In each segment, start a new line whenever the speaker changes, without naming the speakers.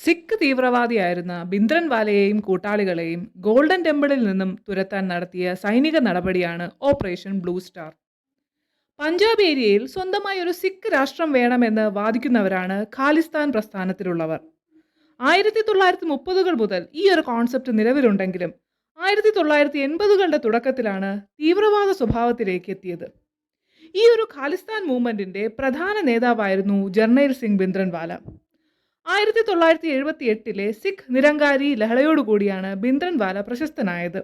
Sikh തീവ്രവാദിയായിരുന്ന ഭിന്ദ്രൻവാലയെയും കൂട്ടാളികളെയും golden ടെമ്പിളിൽ നിന്നും തുരത്താൻ നടത്തിയ സൈനിക നടപടിയാണ് ഓപ്പറേഷൻ ബ്ലൂ സ്റ്റാർ. പഞ്ചാബ് ഏരിയയിൽ സ്വന്തമായി ഒരു സിഖ് രാഷ്ട്രം വേണമെന്ന് വാദിക്കുന്നവരാണ് ഖാലിസ്ഥാൻ പ്രസ്ഥാനത്തിലുള്ളവർ. 1930-കൾ മുതൽ ഈ ഒരു കോൺസെപ്റ്റ് നിലവിലുണ്ടെങ്കിലും 1980-കളുടെ തുടക്കത്തിലാണ് തീവ്രവാദ സ്വഭാവത്തിലേക്ക് എത്തിയത്. ഈ ഒരു ഖാലിസ്ഥാൻ മൂവ്മെന്റിന്റെ പ്രധാന നേതാവായിരുന്നു ജർണൈൽ സിംഗ് ഭിന്ദ്രൻവാല. 1978-ലെ സിഖ് നിരങ്കാരി ലഹളയോടുകൂടിയാണ് ഭിന്ദ്രൻവാല പ്രശസ്തനായത്.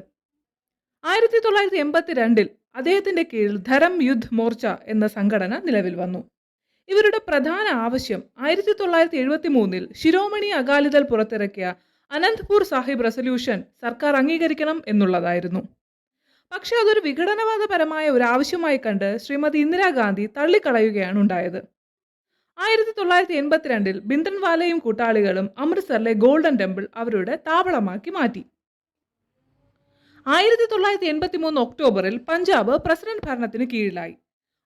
1982-ൽ അദ്ദേഹത്തിന്റെ കീഴിൽ ധരം യുദ്ധ് മോർച്ച എന്ന സംഘടന നിലവിൽ വന്നു. ഇവരുടെ പ്രധാന ആവശ്യം 1973-ൽ ശിരോമണി അകാലിദൾ പുറത്തിറക്കിയ അനന്ത്പൂർ സാഹിബ് റെസൊല്യൂഷൻ സർക്കാർ അംഗീകരിക്കണം എന്നുള്ളതായിരുന്നു. പക്ഷെ അതൊരു വിഘടനവാദപരമായ ഒരു ആവശ്യമായി കണ്ട് ശ്രീമതി ഇന്ദിരാഗാന്ധി തള്ളിക്കളയുകയാണ് ഉണ്ടായത്. 1982-ൽ ഭിന്ദ്രൻവാലയും കൂട്ടാളികളും അമൃത്സറിലെ ഗോൾഡൻ ടെമ്പിൾ അവരുടെ താവളമാക്കി മാറ്റി. 1983 ഒക്ടോബറിൽ പഞ്ചാബ് പ്രസിഡന്റ് ഭരണത്തിന് കീഴിലായി.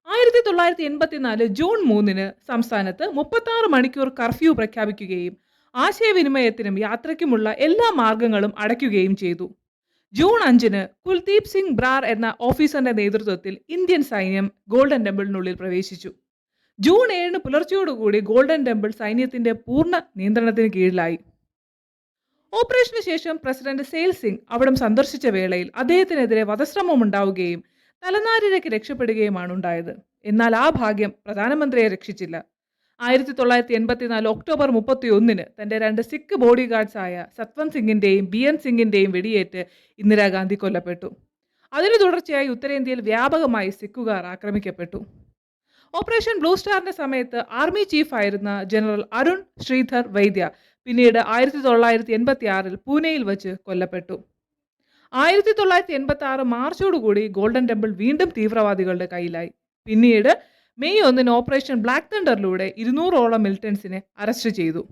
1984 ജൂൺ 3-ന് സംസ്ഥാനത്ത് 36 മണിക്കൂർ കർഫ്യൂ പ്രഖ്യാപിക്കുകയും ആശയവിനിമയത്തിനും യാത്രയ്ക്കുമുള്ള എല്ലാ മാർഗങ്ങളും അടയ്ക്കുകയും ചെയ്തു. ജൂൺ 5-ന് കുൽദീപ് സിംഗ് ബ്രാർ എന്ന ഓഫീസറിന്റെ നേതൃത്വത്തിൽ ഇന്ത്യൻ സൈന്യം ഗോൾഡൻ ടെമ്പിളിനുള്ളിൽ പ്രവേശിച്ചു. ജൂൺ 7-ന് പുലർച്ചയോടുകൂടി ഗോൾഡൻ ടെമ്പിൾ സൈന്യത്തിന്റെ പൂർണ്ണ നിയന്ത്രണത്തിന് കീഴിലായി. ഓപ്പറേഷന് ശേഷം പ്രസിഡന്റ് സെയിൽ സിംഗ് അവിടം സന്ദർശിച്ച വേളയിൽ അദ്ദേഹത്തിനെതിരെ വധശ്രമം ഉണ്ടാവുകയും തലനാരിഴയ്ക്ക് രക്ഷപ്പെടുകയുമാണ് ഉണ്ടായത്. എന്നാൽ ആ ഭാഗ്യം പ്രധാനമന്ത്രിയെ രക്ഷിച്ചില്ല. 1984 ഒക്ടോബർ 31-ന് തന്റെ 2 സിഖ് ബോഡി ഗാർഡ്സായ സത്വന്ത് സിംഗിന്റെയും ബിഎൻ സിംഗിന്റെയും വെടിയേറ്റ് ഇന്ദിരാഗാന്ധി കൊല്ലപ്പെട്ടു. അതിനു തുടർച്ചയായി ഉത്തരേന്ത്യയിൽ വ്യാപകമായി സിഖുകാർ ആക്രമിക്കപ്പെട്ടു. ഓപ്പറേഷൻ ബ്ലൂ സ്റ്റാറിന്റെ സമയത്ത് ആർമി ചീഫ് ആയിരുന്ന ജനറൽ അരുൺ ശ്രീധർ വൈദ്യ പിന്നീട് 1986-ൽ പൂനെയിൽ വച്ച് കൊല്ലപ്പെട്ടു. 1986 മാർച്ചോടുകൂടി ഗോൾഡൻ ടെമ്പിൾ വീണ്ടും തീവ്രവാദികളുടെ കയ്യിലായി. പിന്നീട് മെയ് 1-ന് ഓപ്പറേഷൻ ബ്ലാക്ക് തണ്ടറിലൂടെ 200ഓളം മിലിറ്റൻസിനെ അറസ്റ്റ് ചെയ്തു.